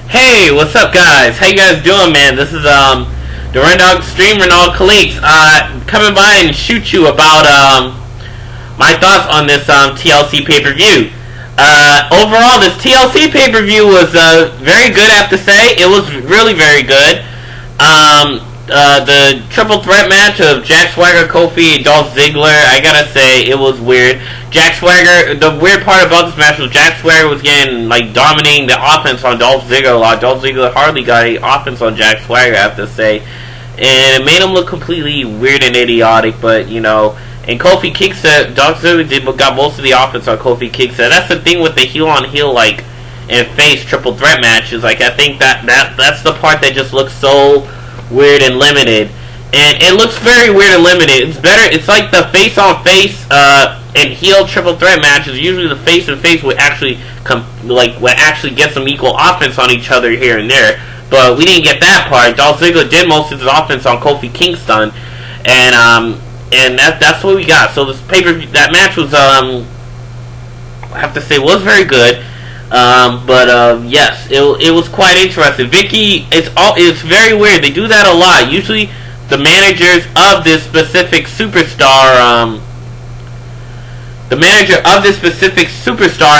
Hey, what's up, guys? How you guys doing, man? This is the Rendog streamer and all colleagues coming by and shoot you about my thoughts on this TLC pay-per-view. Overall, this TLC pay-per-view was very good. I have to say, it was really very good. The triple threat match of Jack Swagger, Kofi, and Dolph Ziggler, I gotta say, it was weird. Jack Swagger, the weird part about this match was Jack Swagger was getting, dominating the offense on Dolph Ziggler a lot. Dolph Ziggler hardly got any offense on Jack Swagger, I have to say. And it made him look completely weird and idiotic, but, and Kofi Kingston, Dolph Ziggler got most of the offense on Kofi Kingston. That's the thing with the heel-on-heel, and face triple threat matches. I think that's the part that just looks so weird and limited. And it looks very weird and limited. It's better. It's like the face-on-face and heel triple threat matches. Usually, the face-on-face would actually get some equal offense on each other here and there. But we didn't get that part. Dolph Ziggler did most of his offense on Kofi Kingston, and that's what we got. So this that match was I have to say was very good. Yes, it was quite interesting. Vicky, it's very weird. They do that a lot. Usually, the managers of this specific superstar,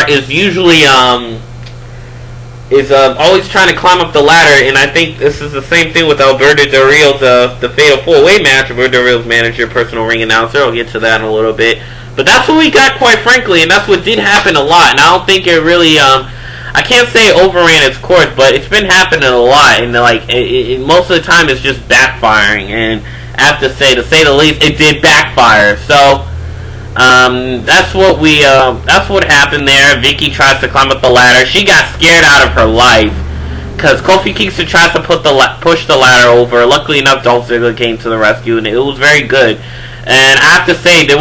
is usually always trying to climb up the ladder, and I think this is the same thing with Alberto Del Rio's the Fatal 4-Way match. Alberto Del Rio's manager, personal ring announcer. I'll get to that in a little bit. But that's what we got, quite frankly, and that's what did happen a lot. And I don't think it really, I can't say it overran its course, but it's been happening a lot. And most of the time, it's just backfiring. And I have to say the least, it did backfire. So that's what happened there. Vicky tries to climb up the ladder. She got scared out of her life because Kofi Kingston tries to push the ladder over. Luckily enough, Dolph Ziggler came to the rescue, and it was very good. And I have to say, the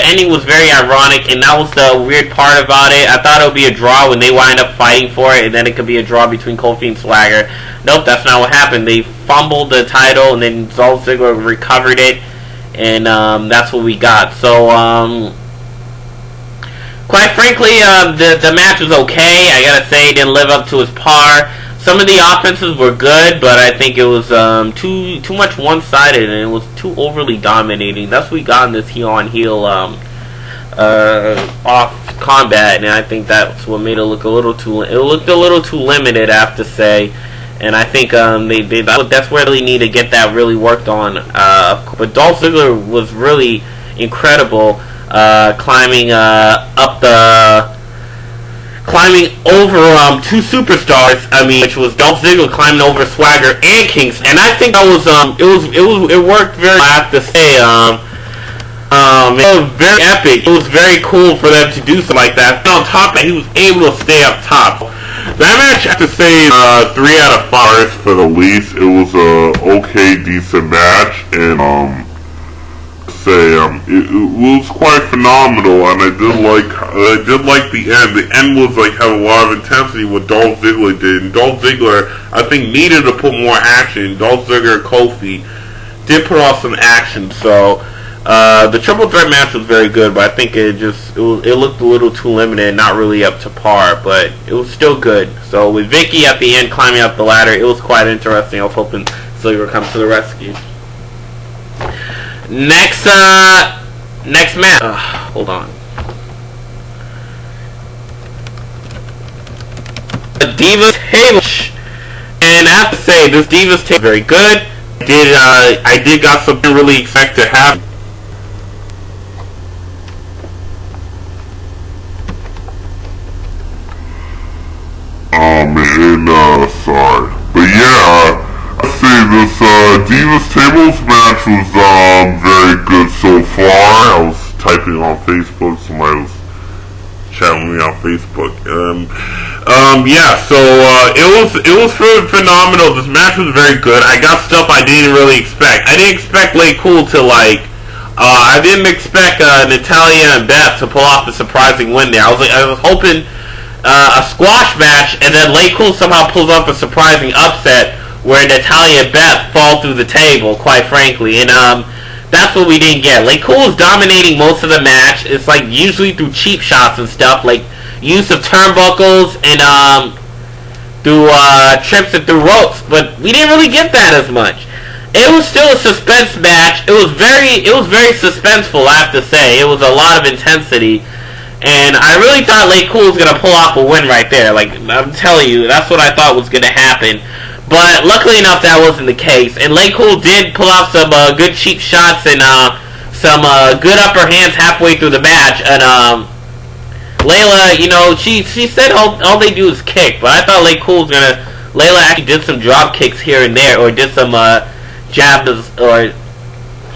ending was very ironic, and that was the weird part about it. I thought it would be a draw when they wind up fighting for it, and then it could be a draw between Kofi and Swagger. Nope, that's not what happened. They fumbled the title, and then Dolph Ziggler recovered it, and that's what we got. So, quite frankly, the match was okay. I gotta say, it didn't live up to its par. Some of the offenses were good, but I think it was too much one-sided, and it was too overly dominating. That's what we got in this heel-on-heel off combat, and I think that's what made it look a little too. It looked a little too limited, I have to say, and I think that's where they need to get that really worked on. But Dolph Ziggler was really incredible, climbing over two superstars. Which was Dolph Ziggler climbing over Swagger and Kingston, and I think that was it worked very. I have to say, it was very epic. It was very cool for them to do something like that. And on top of that, he was able to stay up top. That match, I have to say, 3 out of 5 for the least. It was a okay, decent match, and it was quite phenomenal, and I did like the end. The end was had a lot of intensity. What Dolph Ziggler did, and Dolph Ziggler, I think, needed to put more action. Dolph Ziggler, Kofi did put off some action. So the triple threat match was very good, but I think it looked a little too limited, and not really up to par. But it was still good. So with Vicky at the end climbing up the ladder, it was quite interesting. I was hoping Ziggler comes to the rescue. Next match. Hold on. The Divas table, and I have to say, this Divas table is very good. I did got something really expect to happen. Sorry, but yeah. I say this Divas Tables match was very good so far. I was typing on Facebook, somebody was chatting with me on Facebook. Yeah, so it was phenomenal. This match was very good. I got stuff I didn't really expect. I didn't expect Lay Cool to I didn't expect Natalya and Beth to pull off a surprising win there. I was hoping a squash match, and then Lay Cool somehow pulls off a surprising upset where Natalya and Beth fall through the table, quite frankly. And that's what we didn't get. Lay Cool is dominating most of the match. It's usually through cheap shots and stuff, use of turnbuckles and through trips and through ropes, but we didn't really get that as much. It was still a suspense match. It was very suspenseful, I have to say. It was a lot of intensity, and I really thought Lay Cool was gonna pull off a win right there. Like, I'm telling you, that's what I thought was gonna happen. But luckily enough, that wasn't the case. And Lay Cool did pull off some good cheap shots and some good upper hands halfway through the match. And Layla, you know, she said all they do is kick, but I thought Lay Cool was gonna. Layla actually did some drop kicks here and there, or did some jabs or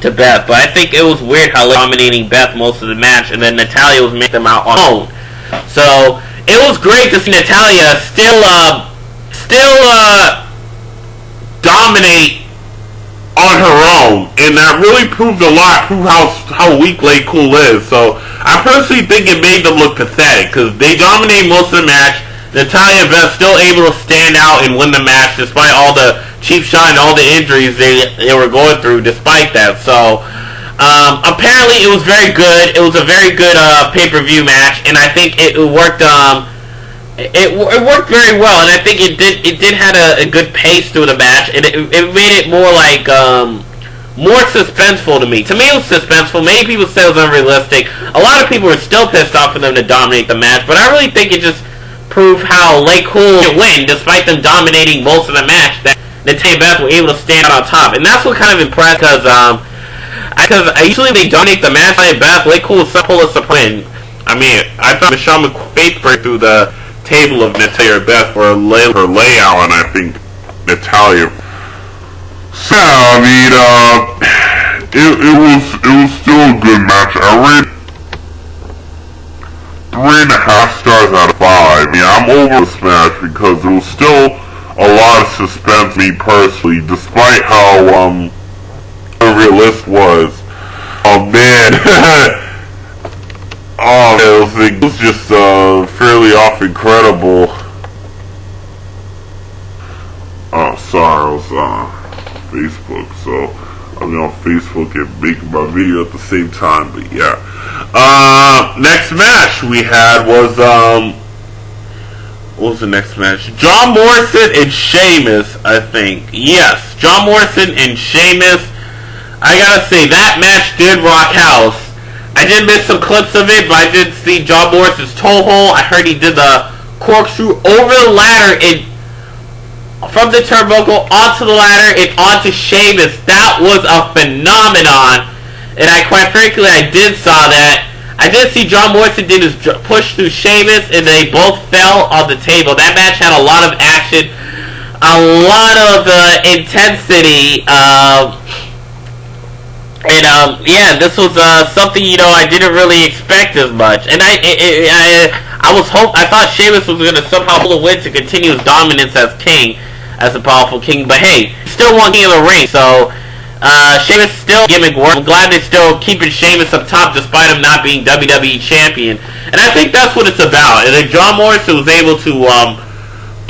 to Beth, but I think it was weird how dominating Beth most of the match, and then Natalya was making them out on her own. So it was great to see Natalya still dominate on her own, and that really proved a lot, proved how weak Lay Cool is. So I personally think it made them look pathetic, because they dominated most of the match. Natalya and Beth still able to stand out and win the match despite all the cheap shot and all the injuries they were going through despite that. So apparently it was very good. It was a very good pay-per-view match, and I think it worked it worked very well, and I think it did had a good pace through the match, and it made it more like more suspenseful to me. To me, it was suspenseful. Many people said it was unrealistic. A lot of people were still pissed off for them to dominate the match, but I really think it just prove how Lay Cool can win despite them dominating most of the match, that Natalya and Beth were able to stand on top. And that's what kind of impressed, because usually they dominate the match. Natalya and Beth, Lay Cool will pull us a win. I mean, I thought Michelle McFaith break through the table of Natalya and Beth for her layout, and I think Natalya. So, I mean, it was still a good match. I rated 3.5 stars out of 5. Yeah, I'm over this match because there was still a lot of suspense, me personally, despite how unrealistic was. Oh man, oh man, it was just fairly off incredible. Oh, sorry, I was on Facebook, so I'm on Facebook and making my video at the same time, but yeah. Next match we had was, what was the next match? John Morrison and Sheamus, I think. Yes, John Morrison and Sheamus. I gotta say, that match did rock house. I did miss some clips of it, but I did see John Morrison's toe hold. I heard he did the corkscrew over the ladder and from the turnbuckle onto the ladder and onto Sheamus. That was a phenomenon. And quite frankly, I did saw that. I did see John Morrison did his push through Sheamus, and they both fell on the table. That match had a lot of action, a lot of intensity, and yeah, this was something, you know, I didn't really expect as much. And I thought Sheamus was gonna somehow pull a win to continue his dominance as king, as a powerful king. But hey, still won King of the Ring, so. Sheamus still gimmick work. I'm glad they're still keeping Sheamus up top despite him not being WWE champion. And I think that's what it's about. And then John Morrison was able to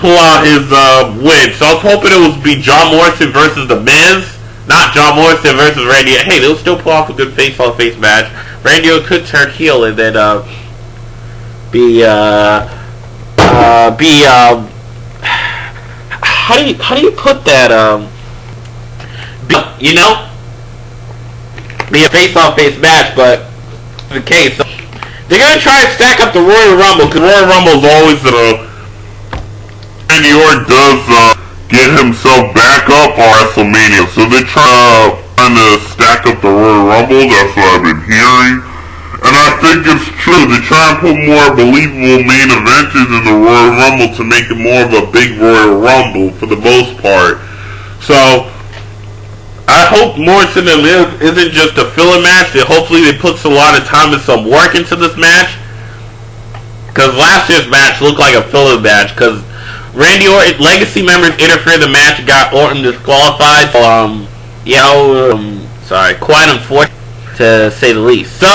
pull out his win. So I was hoping it would be John Morrison versus The Miz, not John Morrison versus Randy. Hey, they'll still pull off a good face-on-face match. Randy could turn heel and then how do you put that? You know, be a face-on-face match, but the case. So they're gonna try to stack up the Royal Rumble, because Royal Rumble is always Randy Orton does get himself back up on WrestleMania, so they're trying to stack up the Royal Rumble. That's what I've been hearing, and I think it's true. They're trying to put more believable main events in the Royal Rumble to make it more of a big Royal Rumble for the most part. So I hope Morrison and Miz isn't just a filler match. That hopefully they put a lot of time and some work into this match. Because last year's match looked like a filler match. Because Randy Orton, Legacy members interfered in the match and got Orton disqualified. Sorry, quite unfortunate to say the least. So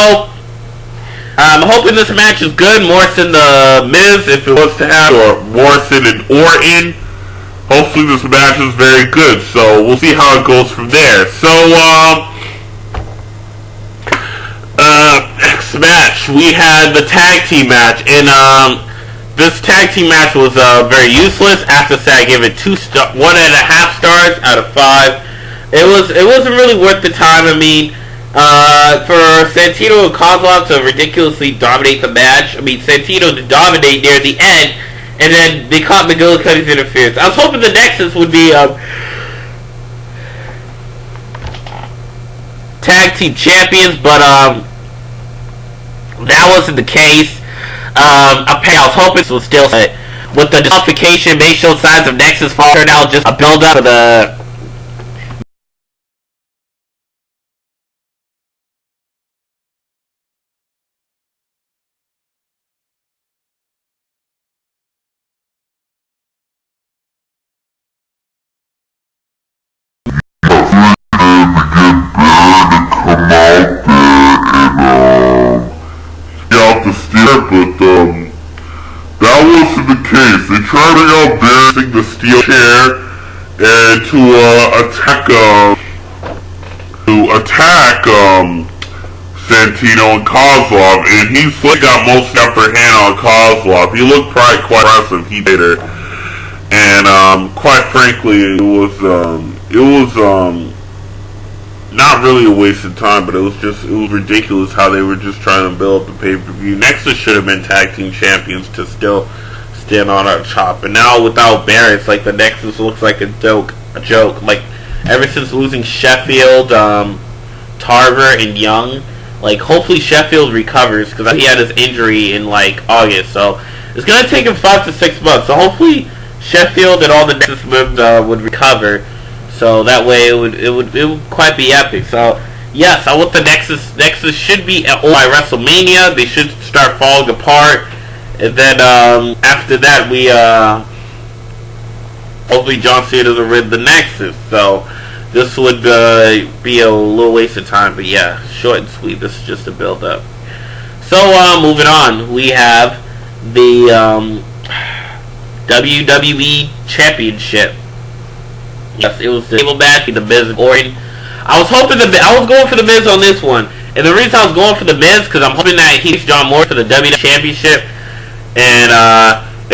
I'm hoping this match is good. Morrison, the Miz, if it was to have, or Morrison and Orton. Hopefully this match is very good, so we'll see how it goes from there. So, next match, we had the tag team match, and This tag team match was very useless. After that, I gave it 1.5 stars out of 5. It wasn't really worth the time. I mean, for Santino and Kozlov to ridiculously dominate the match. I mean, Santino to dominate near the end, and then they caught McGillicuddy's interference. I was hoping the Nexus would be tag team champions, but that wasn't the case. I was hoping this was still with the disqualification may show signs of Nexus fall. Turned out just a build up for the but that wasn't the case. They tried to out balancing the steel chair and to attack Santino and Kozlov, and he got most upper hand on Kozlov. He looked quite impressive. He did it, and quite frankly, it was not really a waste of time, but it was ridiculous how they were just trying to build up the pay-per-view. Nexus should have been tag team champions to still stand on our top, and now without Barrett, like the Nexus looks like a joke. Like ever since losing Sheffield, Tarver, and Young, like hopefully Sheffield recovers because he had his injury in like August, so it's gonna take him 5 to 6 months. So hopefully Sheffield and all the Nexus members would recover. So that way it would quite be epic. So yes, I want the Nexus should be at by WrestleMania. They should start falling apart, and then after that we hopefully John Cena doesn't win the Nexus. So this would be a little waste of time. But yeah, short and sweet. This is just a build up. So moving on, we have the WWE Championship. Yes, it was the table match between the Miz and Orton. I was going for the Miz on this one, and the reason I was going for the Miz because I'm hoping that he beats John Morrison for the WWE Championship. And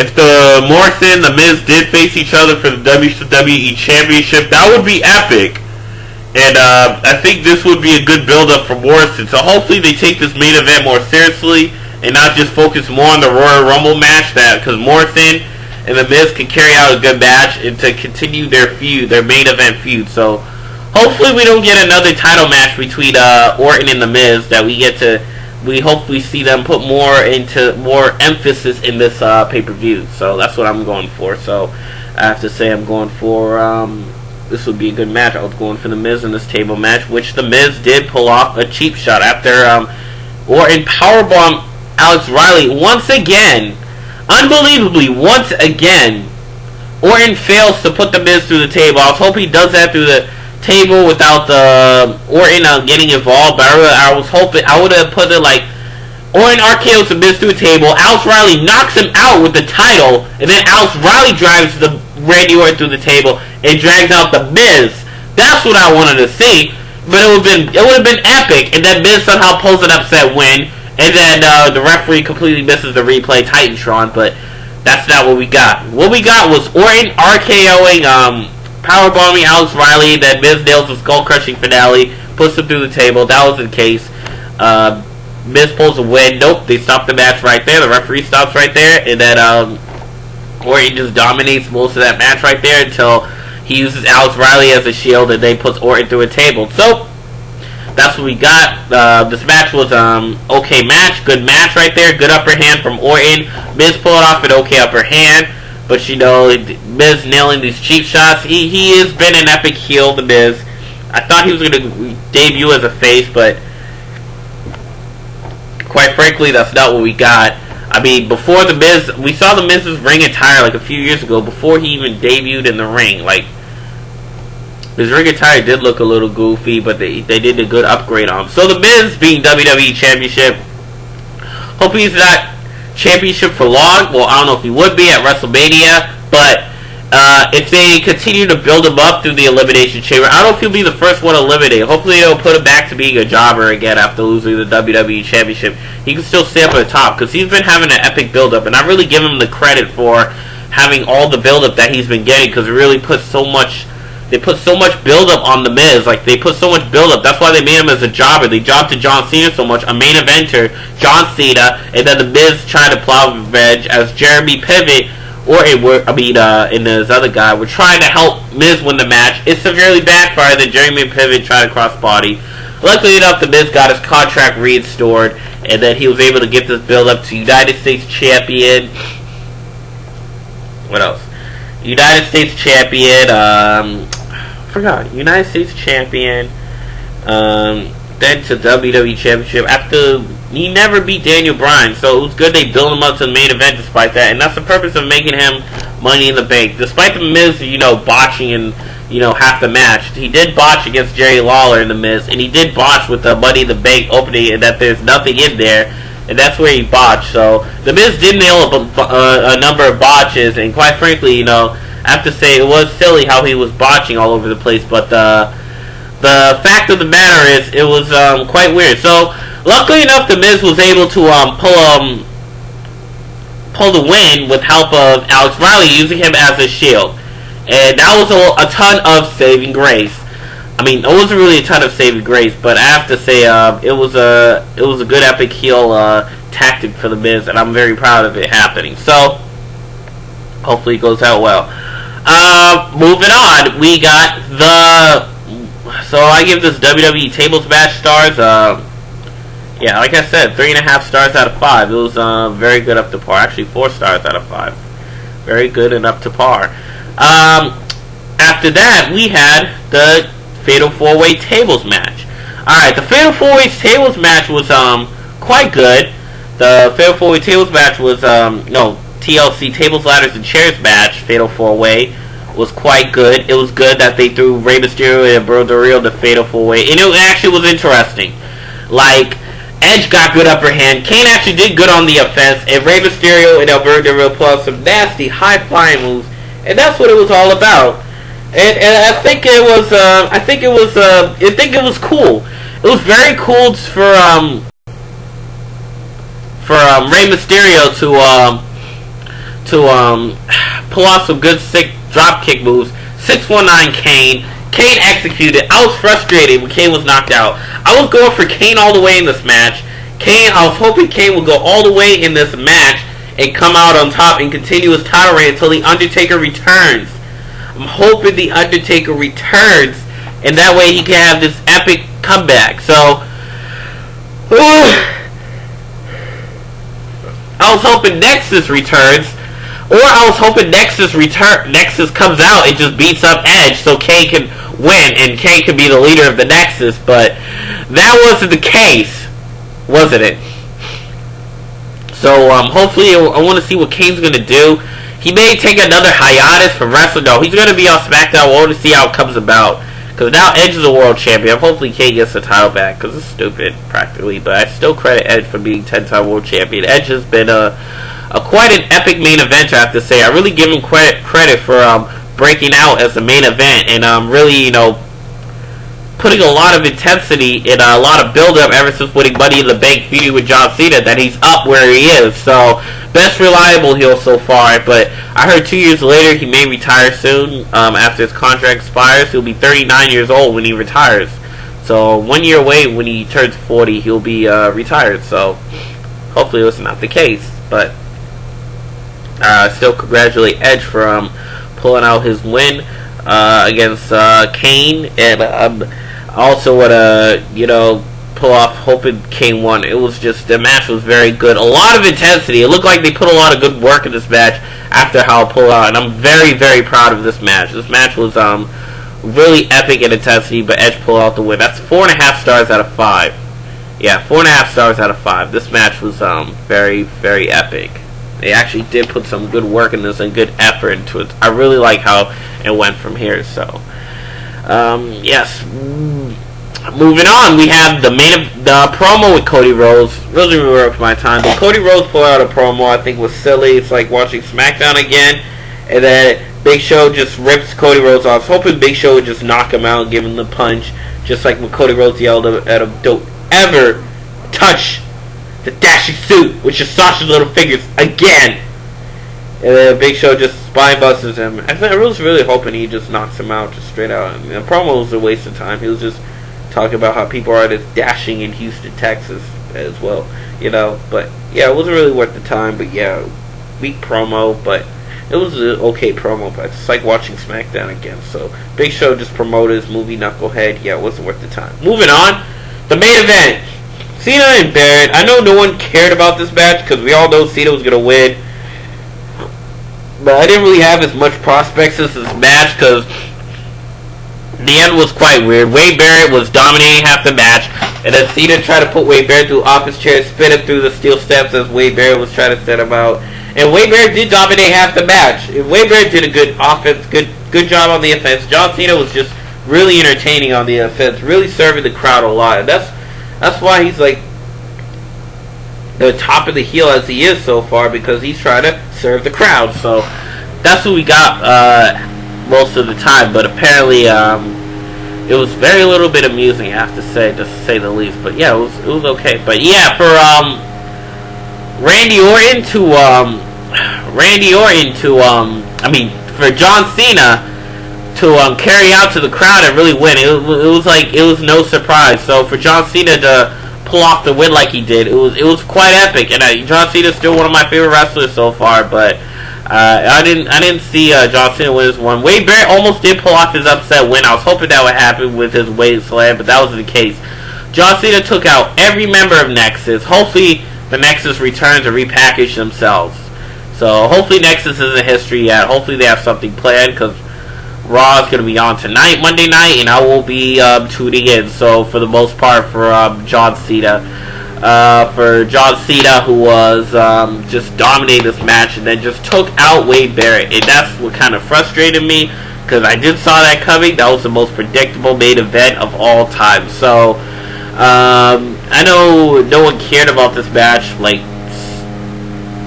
if the Morrison and the Miz did face each other for the WWE Championship, that would be epic. And I think this would be a good build-up for Morrison. So hopefully they take this main event more seriously and not just focus more on the Royal Rumble match. Because Morrison and the Miz can carry out a good match and to continue their feud, their main event feud. So hopefully we don't get another title match between Orton and the Miz. That we hopefully see them put more emphasis in this pay-per-view. So that's what I'm going for. So I have to say I'm going for this would be a good match. I was going for the Miz in this table match, which the Miz did pull off a cheap shot after Orton powerbomb Alex Riley once again. Unbelievably, once again, Orton fails to put the Miz through the table. I was hoping he does that through the table without the Orton getting involved, but I was hoping I would have put it like Orton RKO's the Miz through the table. Alex Riley knocks him out with the title, and then Alex Riley drives the Randy Orton through the table and drags out the Miz. That's what I wanted to see, but it would have been epic, and then Miz somehow pulls an upset win. And then the referee completely misses the replay, Titantron, but that's not what we got. What we got was Orton RKOing, powerbombing Alex Riley, then Miz nails the skull-crushing finale, puts him through the table. That was the case. Miz pulls a win. Nope, they stop the match right there. The referee stops right there, and then Orton just dominates most of that match right there until he uses Alex Riley as a shield, and then puts Orton through a table. So that's what we got. This match was okay match, good match right there, good upper hand from Orton. Miz pulled off an okay upper hand, but you know, Miz nailing these cheap shots. He has been an epic heel, the Miz. I thought he was going to debut as a face, but quite frankly, that's not what we got. I mean, before the Miz, we saw the Miz's ring attire like a few years ago, before he even debuted in the ring. Like, his ring attire did look a little goofy, but they did a good upgrade on him. So the Miz being WWE Championship. Hope he's not championship for long. Well, I don't know if he would be at WrestleMania, but if they continue to build him up through the Elimination Chamber, I don't know if he'll be the first one eliminated. Hopefully they'll put him back to being a jobber again after losing the WWE Championship. He can still stay up at the top because he's been having an epic build-up, and I really give him the credit for having all the build-up that he's been getting because it really puts so much. They put so much build-up on The Miz. Like, they put so much build-up. That's why they made him as a jobber. They jobbed to John Cena so much. A main eventer, John Cena, and then The Miz tried to plow revenge as Jeremy Pivot, and this other guy were trying to help Miz win the match. It severely backfired. Then Jeremy Pivot tried to cross-body. Luckily enough, The Miz got his contract restored, and then he was able to get this build-up to United States Champion. What else? United States Champion, United States Champion, then to WWE Championship after he never beat Daniel Bryan, so it was good they built him up to the main event despite that, and that's the purpose of making him Money in the Bank. Despite the Miz, botching in, half the match, he did botch against Jerry Lawler in the Miz, and he did botch with the Money in the Bank opening, and that there's nothing in there, and that's where he botched. So the Miz did nail up a number of botches, and quite frankly, I have to say it was silly how he was botching all over the place, but the fact of the matter is it was quite weird. So luckily enough, the Miz was able to pull the win with help of Alex Riley using him as a shield, and that was a ton of saving grace. I mean, it wasn't really a ton of saving grace, but I have to say it was a good epic heel tactic for the Miz, and I'm very proud of it happening. So hopefully it goes out well. Moving on, we got so I give this WWE Tables Match stars, yeah, like I said, 3.5 stars out of 5. It was very good up to par. Actually, 4 stars out of 5. Very good and up to par. After that, we had the Fatal 4-Way Tables Match. Alright, the Fatal 4-Way Tables Match was quite good. The Fatal 4-Way Tables Match was, TLC Tables, Ladders, and Chairs match, Fatal 4-Way, was quite good. It was good that they threw Rey Mysterio and Alberto Del Rio the Fatal 4-Way, and it actually was interesting. Like, Edge got good upper hand, Kane actually did good on the offense, and Rey Mysterio and Alberto Del Rio pulled some nasty high-flying moves, and that's what it was all about. And I think it was cool. It was very cool for Rey Mysterio to pull off some good sick dropkick moves. 619 Kane. Kane executed. I was frustrated when Kane was knocked out. I was going for Kane all the way in this match. I was hoping Kane would go all the way in this match and come out on top and continue his title reign until The Undertaker returns. I'm hoping The Undertaker returns, and that way he can have this epic comeback. So, I was hoping Nexus returns, or I was hoping Nexus comes out and just beats up Edge so Kane can win and Kane can be the leader of the Nexus, but that wasn't the case, wasn't it? So hopefully I want to see what Kane's going to do. He may take another hiatus from wrestling. No, he's going to be on SmackDown. I want to see how it comes about. Because now Edge is a world champion. Hopefully Kane gets the title back. Because it's stupid, practically. But I still credit Edge for being 10-time world champion. Edge has been quite an epic main eventer, I have to say. I really give him credit for breaking out as the main event. And really, putting a lot of intensity and a lot of build-up ever since winning Money in the Bank feuding with John Cena, that he's up where he is. So, best reliable heel so far. But I heard 2 years later he may retire soon. After his contract expires, he'll be 39 years old when he retires. So 1 year away, when he turns 40, he'll be retired. So hopefully that's not the case. But I still congratulate Edge for pulling out his win against Kane, and also want to pull off hoping Kane won. It was just, the match was very good. A lot of intensity. It looked like they put a lot of good work in this match after how it pulled out, and I'm very, very proud of this match. This match was really epic in intensity, but Edge pulled out the win. That's 4.5 stars out of 5. Yeah, 4.5 stars out of 5. This match was very, very epic. They actually did put some good work in this and good effort into it. I really like how it went from here. So, yes. Moving on, we have the promo with Cody Rhodes. Really worked my time. But Cody Rhodes pulled out a promo I think was silly. It's like watching SmackDown again, and then Big Show just rips Cody Rhodes off. I was hoping Big Show would just knock him out, give him the punch, just like when Cody Rhodes yelled at him, "Don't ever touch the dashing suit with your sausage little fingers again." And then Big Show just spine busts him. I was really hoping he just knocks him out just straight out. And the promo was a waste of time. He was just talking about how people are just dashing in Houston, Texas as well, you know. But yeah, it wasn't really worth the time. But yeah, weak promo, but it was an okay promo. But it's like watching SmackDown again. So Big Show just promoted his movie Knucklehead. Yeah, it wasn't worth the time. Moving on, the main event: Cena and Barrett. I know no one cared about this match because we all know Cena was gonna win. But I didn't really have as much prospects as this match because the end was quite weird. Wade Barrett was dominating half the match, and then Cena tried to put Wade Barrett through office chair, spin him through the steel steps as Wade Barrett was trying to set him out. And Wade Barrett did dominate half the match. Wade Barrett did a good offense, good job on the offense. John Cena was just really entertaining on the offense, really serving the crowd a lot. And that's why he's like the top of the heel as he is so far, because he's trying to serve the crowd. So that's what we got most of the time. But apparently it was very little bit amusing, I have to say, just to say the least. But yeah, it was okay. But yeah, for for John Cena to carry out to the crowd and really win, it was no surprise. So for John Cena to pull off the win like he did, it was quite epic. And John Cena's still one of my favorite wrestlers so far, but I didn't see John Cena win this one. Wade Barrett almost did pull off his upset win. I was hoping that would happen with his Wade Slam, but that wasn't the case. John Cena took out every member of Nexus. Hopefully the Nexus returns and repackage themselves. So hopefully Nexus isn't history yet. Hopefully they have something planned, because Raw is going to be on tonight, Monday night, and I will be tuning in. So for the most part, for John Cena, who was just dominating this match and then just took out Wade Barrett, and that's what kind of frustrated me, because I did saw that coming. That was the most predictable main event of all time. So I know no one cared about this match. Like,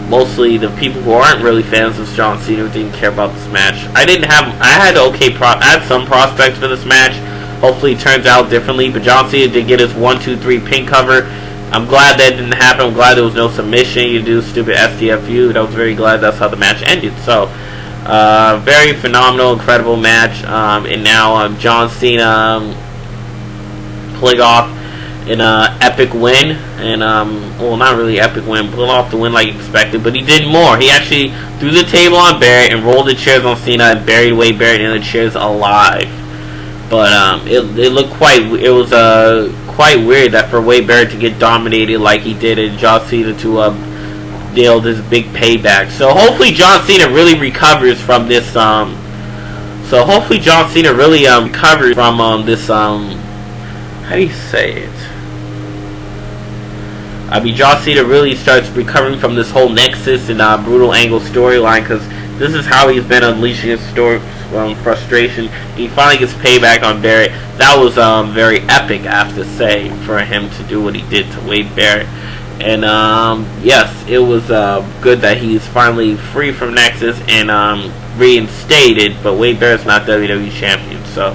mostly the people who aren't really fans of John Cena didn't care about this match. I had some prospects for this match. Hopefully it turns out differently, but John Cena did get his 1-2-3 pin cover. I'm glad that didn't happen. I'm glad there was no submission. You do stupid STFU. I was very glad that's how the match ended. So very phenomenal, incredible match. And now John Cena pulling off an epic win, and well, not really epic win, pulled off the win like expected, but he did more. He actually threw the table on Barrett and rolled the chairs on Cena and buried Wade Barrett in the chairs alive. But it looked quite weird that for Wade Barrett to get dominated like he did, and John Cena to deal this big payback. So hopefully John Cena really recovers from this. How do you say it? John Cena really starts recovering from this whole Nexus and Brutal Angle storyline, because this is how he's been unleashing his frustration. He finally gets payback on Barrett. That was very epic, I have to say, for him to do what he did to Wade Barrett. And yes, it was good that he's finally free from Nexus and reinstated, but Wade Barrett's not WWE champion. So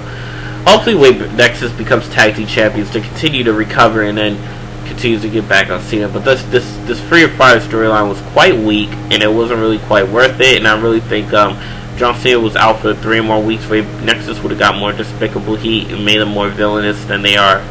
hopefully Nexus becomes tag team champions to continue to recover and then continues to get back on Cena. But this Free or Fire storyline was quite weak, and it wasn't really quite worth it. And I really think John Cena was out for 3 more weeks, where Nexus would have got more despicable heat and made them more villainous than they are.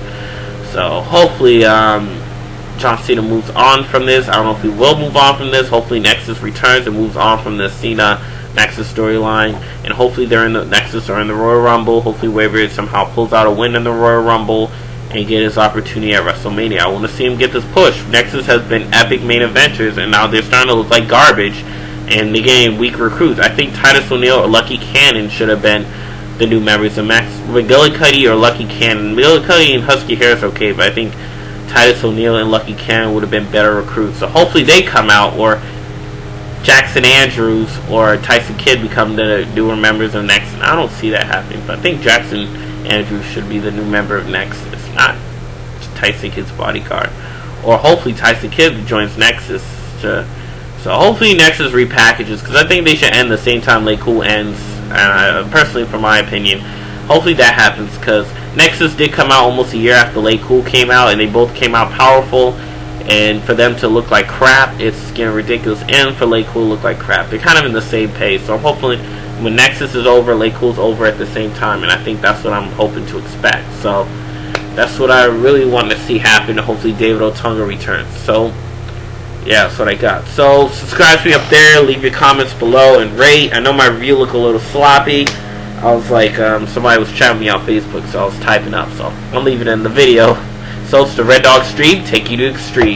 So hopefully John Cena moves on from this. I don't know if he will move on from this. Hopefully Nexus returns and moves on from the Cena Nexus storyline, and hopefully they're in the Nexus or in the Royal Rumble. Hopefully Wade Barrett somehow pulls out a win in the Royal Rumble and get his opportunity at WrestleMania. I want to see him get this push. Nexus has been epic main eventers, and now they're starting to look like garbage, and they're getting weak recruits. I think Titus O'Neil or Lucky Cannon should have been the new members of McGillicuddy or Lucky Cannon. McGillicuddy and Husky Harris okay, but I think Titus O'Neil and Lucky Cannon would have been better recruits. So hopefully they come out, or Jackson Andrews or Tyson Kidd become the newer members of Nexus. I don't see that happening, but I think Jackson Andrews should be the new member of Nexus, not Tyson Kidd's bodyguard. Or hopefully Tyson Kidd joins Nexus. So hopefully Nexus repackages, because I think they should end the same time Lay Cool ends Personally, from my opinion, hopefully that happens, because Nexus did come out almost a year after Late Cool came out, and they both came out powerful. And for them to look like crap, it's getting ridiculous. And for Late Cool to look like crap, they're kind of in the same pace. So I'm hopefully when Nexus is over, Late Cool's over at the same time, and I think that's what I'm hoping to expect. So that's what I really want to see happen. Hopefully David Otunga returns. So yeah, that's what I got. So subscribe to me up there, leave your comments below, and rate. I know my review looked a little sloppy. I was like, somebody was chatting me on Facebook, so I was typing up. So I'll leave it in the video. So it's the Red Dog Stream, take you to extreme.